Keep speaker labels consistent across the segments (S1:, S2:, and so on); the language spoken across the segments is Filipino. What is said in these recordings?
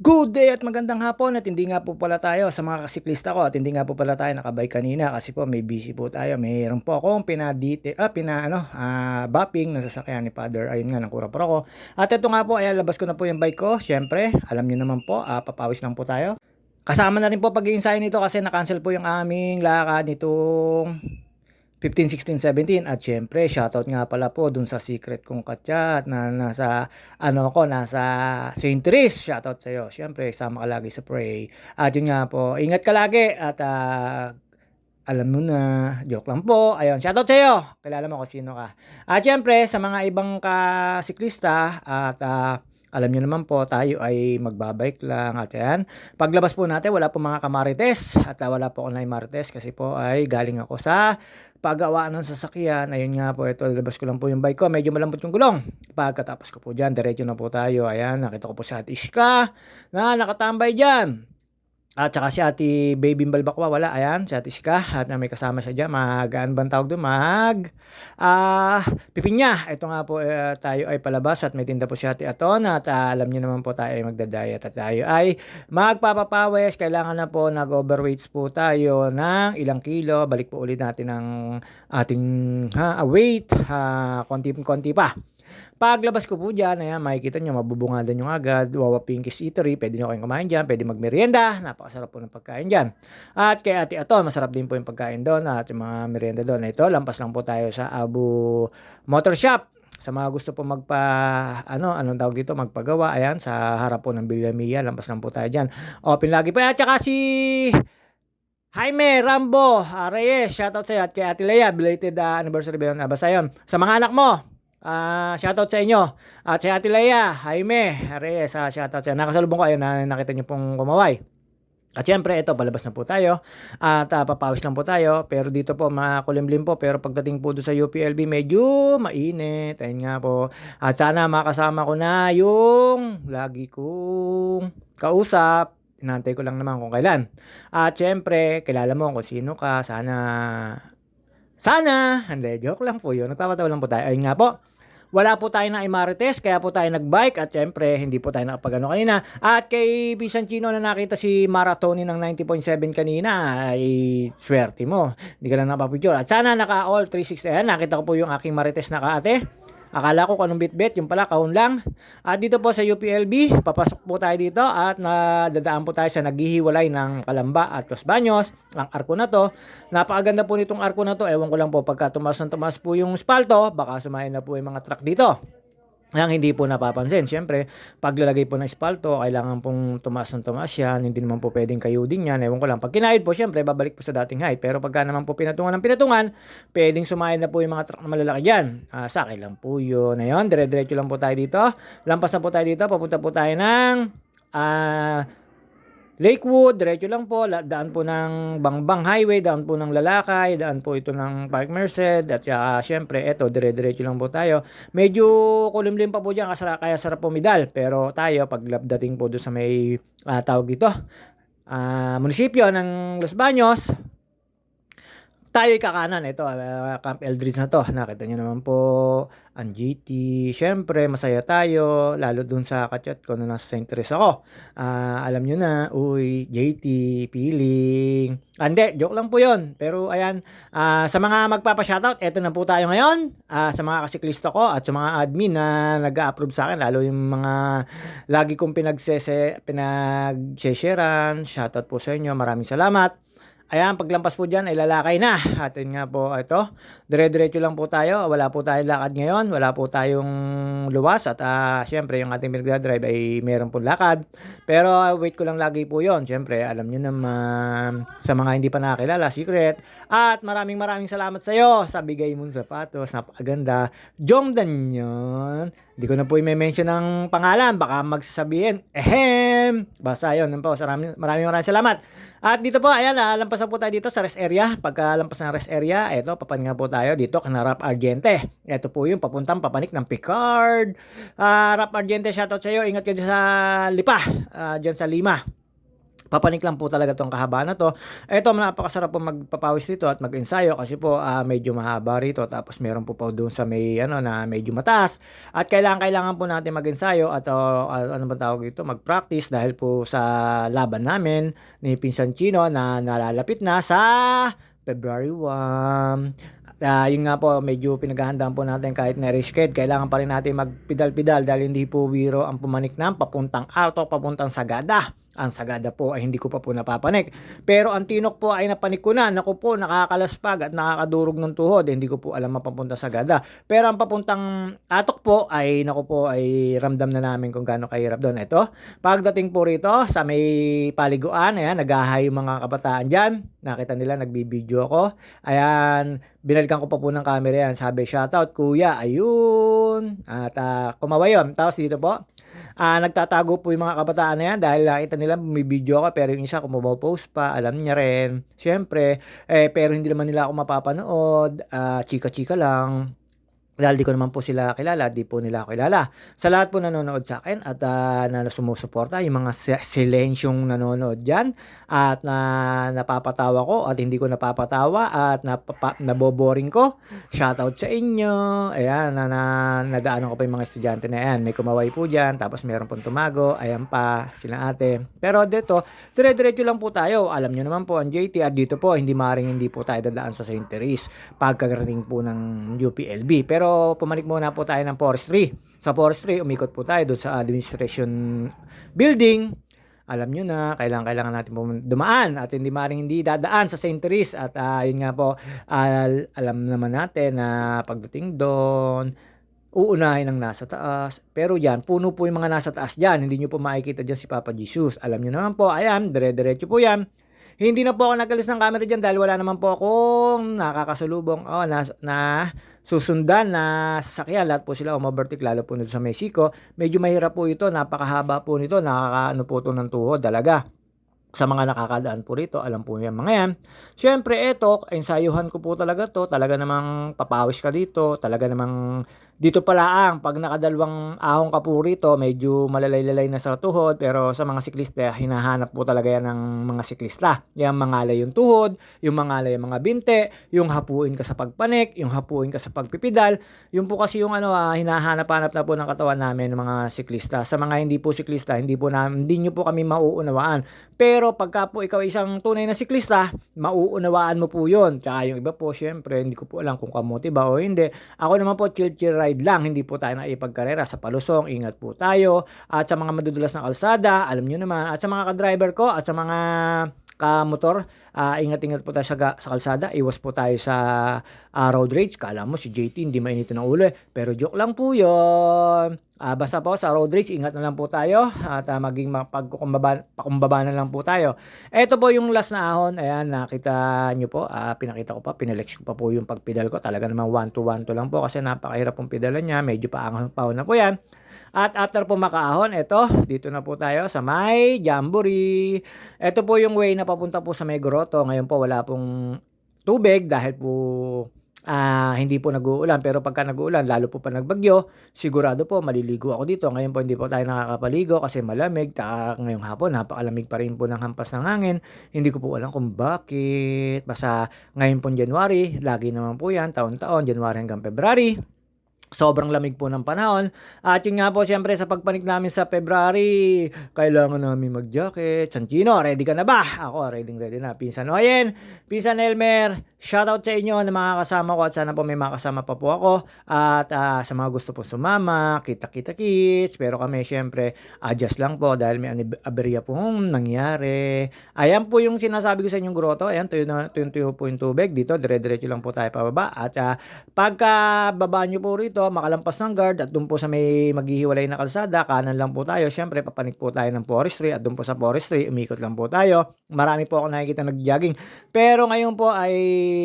S1: Good day at magandang hapon at hindi nga po pala tayo sa mga kasiklista ko at hindi nga po pala tayo nakabike kanina kasi po may busy po tayo. Mayroon po akong bopping na sasakyan ni Father. Ayun nga, nakura po ako. At ito nga po, ay labas ko na po yung bike ko. Siyempre, alam nyo naman po, papawis lang po tayo. Kasama na rin po pag-i-ensayo nito kasi na-cancel po yung aming lakad nitong 15, 16, 17 at syempre shoutout nga pala po dun sa secret kong kachat na nasa St. Therese. Shoutout sa iyo. Syempre sama ka lagi sa pray. At yun nga po, ingat ka lagi at alam mo na, joke lang po. Ayun, shoutout sa iyo. Kilala mo kung sino ka. At syempre sa mga ibang kasiklista at alam niyo naman po, tayo ay magbabike lang at yan. Paglabas po natin, wala po mga kamarites at wala po online marites kasi po ay galing ako sa paggawaan ng sasakyan. Ayun nga po, ito, labas ko lang po yung bike ko. Medyo malambot yung gulong. Pagkatapos ko po dyan, diretso na po tayo. Ayan, nakita ko po si Ate Ishka na nakatambay dyan. At saka si Ate Baby Balbakwa, wala. Ayan, si Ate Iska. At may kasama siya dyan. Ano bang tawag doon? Pipinya. Ito nga po, tayo ay palabas at may tinda po si Ate Aton. At alam niyo naman po tayo ay magda-diet at tayo ay magpapapawis. Kailangan na po nag-overweights po tayo ng ilang kilo. Balik po ulit natin ang ating weight. Konti-konti pa. Paglabas ko po dyan, ayan, makikita nyo, mabubungadan nyo agad. Wawa Pinkies Eatery, pwede nyo kayong kumain dyan, pwede magmerienda, napakasarap po ng pagkain dyan. At kay Ate Aton, masarap din po yung pagkain doon at yung mga merienda doon. Ito, lampas lang po tayo sa Abu Motor Shop. Sa mga gusto po anong tawag dito, magpagawa, ayan, sa harap po ng Villamilla, lampas lang po tayo dyan. Open lagi po. At saka si Jaime Rambo Reyes, shoutout sa iyo at kay Ate Leia, belated anniversary ba yun? Basta yun. Sa mga anak mo, shoutout sa inyo. At si Ate Leia, Jaime Reyes, shoutout sa inyo. Nakasalubong ko, ayun, nakita niyo pong kumaway. At syempre, ito, palabas na po tayo. At papawis lang po tayo. Pero dito po, makulimlim po. Pero pagdating po doon sa UPLB, medyo mainit. Ayun nga po. At sana makasama ko na yung lagi kong kausap. Inantay ko lang naman kung kailan. At syempre, kilala mo kung sino ka. Hindi, joke lang po yun. Nagpapatawa lang po tayo. Ayun nga po. Wala po tayo na imarites, kaya po tayo nagbike at syempre hindi po tayo nakapagano kanina. At kay Bisanchino na nakita si Maratoni ng 90.7 kanina, ay swerte mo. Hindi ka lang napapicture. At sana naka all 360. Ayan, nakita ko po yung aking marites na kaate. Akala ko anong bit-bit, yung pala kahon lang. At dito po sa UPLB, papasok po tayo dito at nadadaan po tayo sa naghihiwalay ng Calamba at Los Baños. Ang arko na to, napakaganda po nitong arko na to. Ewan ko lang po, pagka tumas po yung spalto, baka sumayin na po yung mga truck dito. Ang hindi po napapansin, siyempre, paglalagay po ng espalto, kailangan pong tumaas yan, hindi naman po pwedeng kayudin yan, ewan ko lang. Pag kinahid po, siyempre, babalik po sa dating height. Pero pagka naman po pinatungan, pwedeng sumayin na po yung mga truck na malalaki dyan. Sa akin lang po yun. Ngayon, dire-diretso lang po tayo dito. Lampas na po tayo dito, papunta po tayo ng Lakewood, diretso lang po, daan po ng Bangbang Highway, daan po ng Lalakay, daan po ito ng Park Merced, at syempre, eto, dire-diretso lang po tayo. Medyo kulimlim pa po dyan, kaya sarap pumidal, pero tayo, dating po doon sa may tawag dito, munisipyo ng Los Baños, tayo'y kakanan. Ito, Camp Eldridge na to. Nakita nyo naman po ang GT. Siyempre, masaya tayo. Lalo dun sa kachat ko na nasa St. Therese ako. Alam nyo na, JT, feeling. Hindi, joke lang po yun. Pero ayan, sa mga magpapa-shoutout, eto na po tayo ngayon. Sa mga kasiklista ko at sa mga admin na nag-a-approve sa akin. Lalo yung mga lagi kong pinag-sharean. Shoutout po sa inyo. Maraming salamat. Ayan, paglampas po dyan, ay lalakay na. At yun nga po, ito, dire-diretso lang po tayo. Wala po tayong lakad ngayon. Wala po tayong luwas. At syempre, yung ating pinagdadrive ay meron po lakad. Pero wait ko lang lagi po yon. Syempre, alam nyo naman, sa mga hindi pa nakakilala, secret. At maraming salamat sa iyo sa bigay mong sapatos. Napakaganda. Jongdan yun. Hindi ko na po i-mention ng pangalan. Baka magsasabihin, basta yun. Maraming salamat. At dito po, ayan, lampas na po tayo dito sa rest area. Pagka lampas ng rest area, eto, papaninga po tayo dito kina Rap Argente. Ito po yung papanik ng Picard. Rap Argente, shoutout sa iyo. Ingat ka dyan sa Lipa, dyan sa Lima. Papanik lang po talaga 'tong kahabaan na 'to. Eto napakasarap po magpapawis dito at mag-ensayo kasi po, medyo mahaba rito tapos meron po doon sa may ano na medyo mataas at kailangan po natin mag-ensayo at, ano bang tawag dito, mag-practice dahil po sa laban namin ni Pinsan Chino na nalalapit na sa February 1. Yun nga po medyo pinaghahandaan po natin kahit na reschedule kailangan pa rin natin magpidal-pidal dahil hindi po biro ang pumanik ng papuntang Alto, papuntang Sagada. Ang Sagada po ay hindi ko pa po napapanik. Pero ang Tinok po ay napanik ko na. Naku po, nakakalaspag at nakakadurog ng tuhod. Hindi ko po alam mapapunta Sagada. Pero ang papuntang Atok po ay naku po ay ramdam na namin kung gaano kahirap doon. Ito, pagdating po rito sa may paliguan, ayan, nag-ahay yung mga kabataan dyan. Nakita nila, nagbibideo ako. Ayan, binalikan ko pa po ng camera yan. Sabi, shoutout kuya, ayun. At kumaway yun. Tapos dito po, nagtatago po yung mga kabataan na yan dahil nakita nila bumibideo ako pero yung isa kumapost pa, alam niya rin. Siyempre, pero hindi naman nila ako mapapanood, chika-chika lang. Dahil di ko naman po sila kilala, di po nila ako kilala. Sa lahat po nanonood sa akin at na sumusuporta, yung mga silensyong nanonood dyan at napapatawa ko at hindi ko napapatawa at naboboring ko. Shoutout sa inyo. Ayan, nadaanan ko pa yung mga estudyante na yan. May kumaway po dyan, tapos meron pong tumago. Ayan pa, sila ate. Pero dito, dire-diretso lang po tayo. Alam nyo naman po ang JT at dito po, hindi po tayo dadaan sa St. Therese pagkagarating po ng UPLB. Pero pumalik muna po tayo ng forestry. Sa forestry, umikot po tayo doon sa administration building. Alam nyo na, kailangan natin po dumaan at hindi dadaan sa St. Therese. At yun nga po, alam naman natin na pagdating doon, uunahin ang nasa taas. Pero yan, puno po yung mga nasa taas dyan. Hindi nyo po makikita dyan si Papa Jesus. Alam nyo naman po, ayan, dire-diretso po yan. Hindi na po ako nagalis ng camera dyan dahil wala naman po akong nakakasalubong na susundan na sasakyan. Lahat po sila umovertake lalo po nito sa Mexico. Medyo mahirap po ito, napakahaba po nito, nakakaano po ito ng tuhod talaga. Sa mga nakakadaan po rito, alam po yan mga yan. Siyempre, eto, ensayuhan ko po talaga to. Talaga namang papawis ka dito. Talaga namang dito pala pag nakadalawang ahong ka po rito, medyo malalay-lalay na sa tuhod. Pero sa mga siklista, hinahanap po talaga yan ng mga siklista. Yung mangalay yung tuhod, yung mangalay yung mga binte, yung hapuin ka sa pagpanik, yung hapuin ka sa pagpipidal. Yung po kasi yung hinahanap-hanap na po ng katawan namin ng mga siklista. Sa mga hindi po siklista, hindi nyo po kami mauunawaan. Pero pagka po ikaw isang tunay na siklista, mauunawaan mo po yun. Tsaka yung iba po, syempre, hindi ko po alam kung kamuti ba o hindi. Ako naman po, chill ride lang. Hindi po tayo naipagkarera sa palusong. Ingat po tayo. At sa mga madudulas na kalsada, alam nyo naman. At sa mga ka-driver ko at sa mga ka-motor, ingat-ingat po tayo sa kalsada. Iwas po tayo sa road rage. Kala mo si JT hindi mainitin ng ulo pero joke lang po yun. Basta po sa road race, ingat na lang po tayo at maging pakumbaba na lang po tayo. Ito po yung last na ahon. Ayan, nakita nyo po. Pinakita ko pa, pinalex ko pa po yung pagpedal ko. Talaga naman 1-2 lang po kasi napakahirap pong pedalan niya. Medyo paahon na po yan. At after po makaahon, dito na po tayo sa may Jamboree. Ito po yung way na papunta po sa may Grotto. Ngayon po wala pong tubig dahil po hindi po nag-uulan, pero pagka nag-uulan, lalo po pa nagbagyo, sigurado po maliligo ako dito. Ngayon po hindi po tayo nakakapaligo kasi malamig. Ngayong hapon, napakalamig pa rin po ng hampas ng hangin. Hindi ko po alam kung bakit. Basta ngayon po January, lagi naman po yan, taon-taon, January hanggang February. Sobrang lamig po ng panahon. At yun nga po, siyempre sa pagpanik namin sa February, kailangan namin mag-jacket. Sanchino, ready ka na ba? Ako, ready na. Pinsan Oyen, Pinsan Elmer, shoutout sa inyo na mga kasama ko at sana po may makasama pa po ako. At sa mga gusto po sumama, kita-kita-kits. Pero kami, siyempre, adjust lang po dahil may aberya pong nangyari. Ayan po yung sinasabi ko sa inyong grotto. Ayan, tuyo po yung tubig. Dito, dire-diretso lang po tayo pababa. At pagka baba nyo po rito, makalampas ng guard at doon po sa may maghihiwalay na kalsada, kanan lang po tayo. Siyempre, papanik po tayo ng forestry at doon po sa forestry, umikot lang po tayo. Marami po ako nakikita nag-jogging. Pero ngayon po ay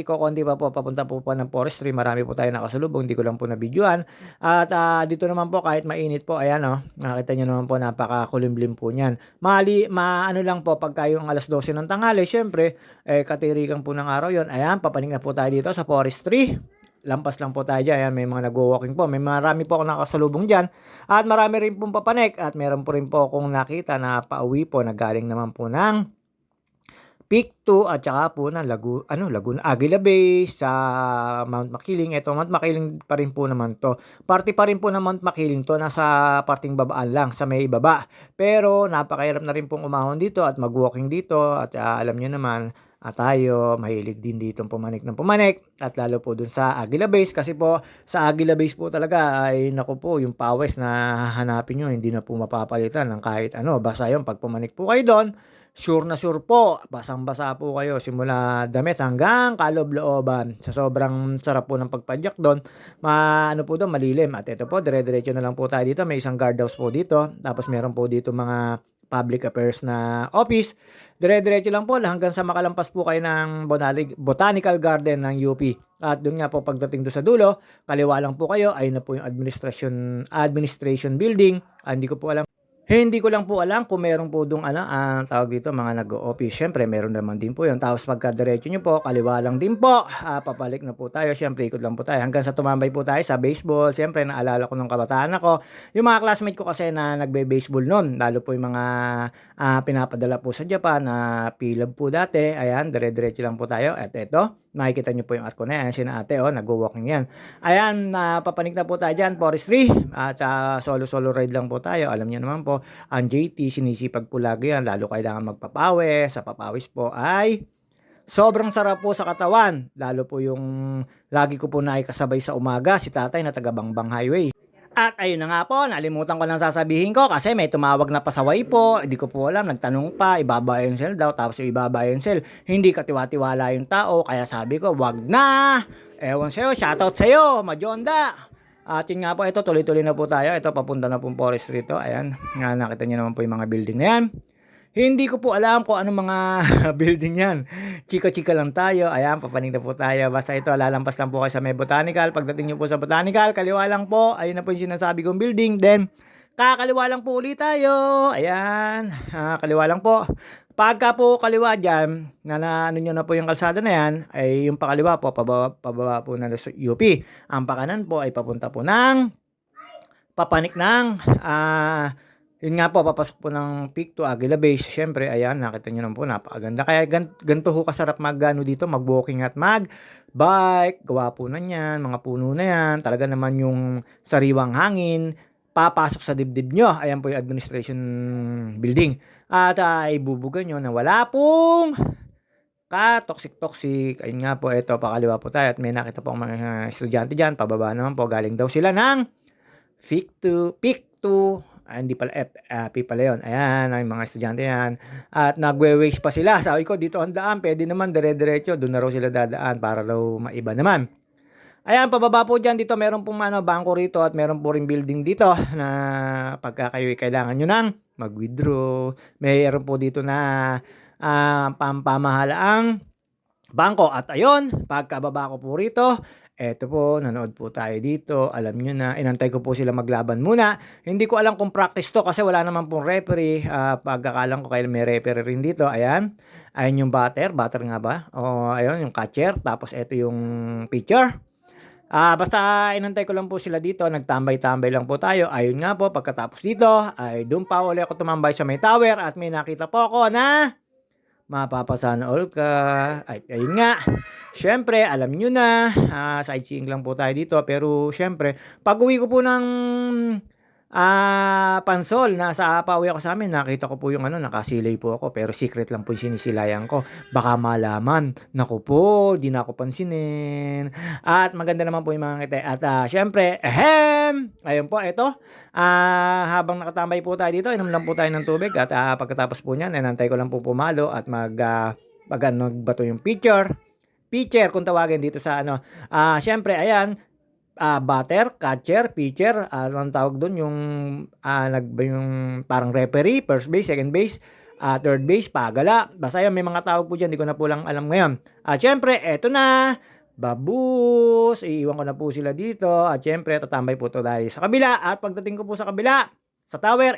S1: kokonti pa po, papunta po ng forestry. Marami po tayo nakasalubong, hindi ko lang po na-videoan. At dito naman po, kahit mainit po, ayan nakita nyo naman po, napakakulimlim po niyan. Ano lang po, pagka yung alas 12 ng tanghali, siyempre, katirikan po ng araw yon. Ayan, papanik na po tayo dito sa forestry. lampas lang po tayo diyan, ayan may mga nagwo-walking po, may marami po akong nakasalubong diyan at marami rin pong papanik at meron po rin po akong nakita na pauwi po na galing naman po ng Peak 2 at saka po ng Laguna Aguila Base sa Mount Makiling. Ito Mount Makiling pa rin po naman 'to. Parte pa rin po ng Mount Makiling 'to, nasa parting babaan lang, sa may baba. Pero napakahirap na rin pong umahon dito at mag-walking dito at, alam niyo naman, tayo mahilig din ditong pumanik ng pumanik at lalo po dun sa Aguila Base kasi po sa Aguila Base po talaga ay naku po yung pawis na hahanapin niyo hindi na po mapapalitan ng kahit ano. Basta yun 'pag pumanik po kayo dun, sure na sure po, basang-basa po kayo simula damit hanggang kaloob-looban. Sa sobrang sarap po ng pagpadyak do'n, ano po do'n, malilim. At ito po, dire-diretso na lang po tayo dito. May isang guardhouse po dito. Tapos meron po dito mga public affairs na office. Dire-diretso lang po hanggang sa makalampas po kayo ng Botanical Garden ng UP. At doon nga po pagdating do sa dulo, kaliwa lang po kayo, ayun na po yung administration building. Hindi ko lang po alam kung meron po dong ang tawag dito, mga nag-o-office. Siyempre meron naman din po 'yun. Tapos pagkadiretso niyo po, kaliwa lang din po. Papalik na po tayo. Siyempre ikot lang po tayo hanggang sa tumambay po tayo sa baseball. Siyempre naalala ko nung kabataan ako, yung mga classmate ko kasi na nagbe-baseball noon, lalo po yung mga pinapadala po sa Japan na P-Lab po dati. Ayan, dire-diretso lang po tayo. At eto, makikita niyo po yung arko na yan. Sina ate, nagwo-walking yan. Ayan, papanik na po tayo dyan, forestry. At solo-solo ride lang po tayo. Alam niyo naman po, ang JT, sinisipag po lagi yan. Lalo kailangan magpapawis. Sa papawis po ay sobrang sarap po sa katawan. Lalo po yung lagi ko po nakikasabay sa umaga, si tatay na taga Bangbang Highway. At ayun na nga po, nalimutan ko nang sasabihin ko kasi may tumawag na pasaway po. Hindi ko po alam, nagtanong pa, ibaba yung cell daw. Tapos yung ibaba yung cell, hindi katiwa-tiwala yung tao. Kaya sabi ko, wag na! Ewan sa'yo, shoutout sa'yo, Majonda! At yun nga po, ito tuloy-tuloy na po tayo. Ito papunta na pong forestry to. Ayan, nga nakita niyo naman po yung mga building na yan. Hindi ko po alam kung anong mga building yan. Chika-chika lang tayo. Ayan, papanig na po tayo. Basta ito, lalampas lang po kayo sa may botanical. Pagdating nyo po sa botanical, kaliwa lang po. Ayun na po yung sinasabi kong building. Then, kakaliwa lang po ulit tayo. Ayan, kaliwa lang po. Pagka po kaliwa dyan, ano nyo na po yung kalsada na yan, ay yung pakaliwa po, pababa po na sa UP. Ang pakanan po ay papunta po ng papanik ng yun nga po, papasok po ng Peak to Aguila Base. Siyempre, ayan, nakita nyo naman po, napakaganda. Kaya ganito ho kasarap dito, mag-walking at mag-bike. Gawa po na yan, mga puno na yan. Talaga naman yung sariwang hangin, papasok sa dibdib nyo. Ayan po yung administration building. At ibubugan nyo na wala pong toxic. Ayun nga po, ito, pakaliwa po tayo. At may nakita po mga estudyante dyan. Pababa naman po, galing daw sila ng Peak to hindi pala P pala yun. Ayan, ang mga estudyante yan. At nagwe-waste pa sila. Sabi ko, dito ang daan. Pwede naman, dire-diretso. Doon na raw sila dadaan para raw maiba naman. Ayan, pababa po dyan. Dito meron pong bangko rito at meron po rin building dito na pagka kayo kailangan nyo nang mag-withdraw. Mayroon po dito na pampamahalaang bangko. At ayun, pagkababa ko po rito, eto po, nanood po tayo dito. Alam nyo na, inantay ko po sila maglaban muna. Hindi ko alam kung practice to kasi wala naman pong referee. Pagkakalang ko kayo may referee rin dito. Ayan. Ayan yung batter nga ba? O, ayun, yung catcher. Tapos eto yung pitcher. Basta inantay ko lang po sila dito. Nagtambay-tambay lang po tayo. Ayun nga po, pagkatapos dito, ay doon pa uli ako tumambay sa may tower. At may nakita po ako na mapapasana all ka. Ay, ayun nga. Siyempre, alam nyo na, sightseeing lang po tayo dito. Pero, siyempre, pag uwi ko po ng Pansol, nasa pauwi ako sa amin, nakita ko po yung nakasilay po ako. Pero secret lang po yung sinisilayan ko. Baka malaman. Naku po, di na ako pansinin. At maganda naman po yung mga ngiti. At siyempre, ayun po, ito. Habang nakatambay po tayo dito, inom lang po tayo ng tubig. At pagkatapos po niyan, inantay ko lang po pumalo at magbato yung pitcher kung tawagin dito sa siyempre ayan, batter, catcher, pitcher, anong tawag doon yung yung parang referee, first base, second base, third base, pagala. Basta yun, may mga tawag po dyan, di ko na po lang alam ngayon. Siyempre, eto na, babus, iiwan ko na po sila dito. At siyempre, tatambay po tayo sa kabila. At pagdating ko po sa kabila, sa tower,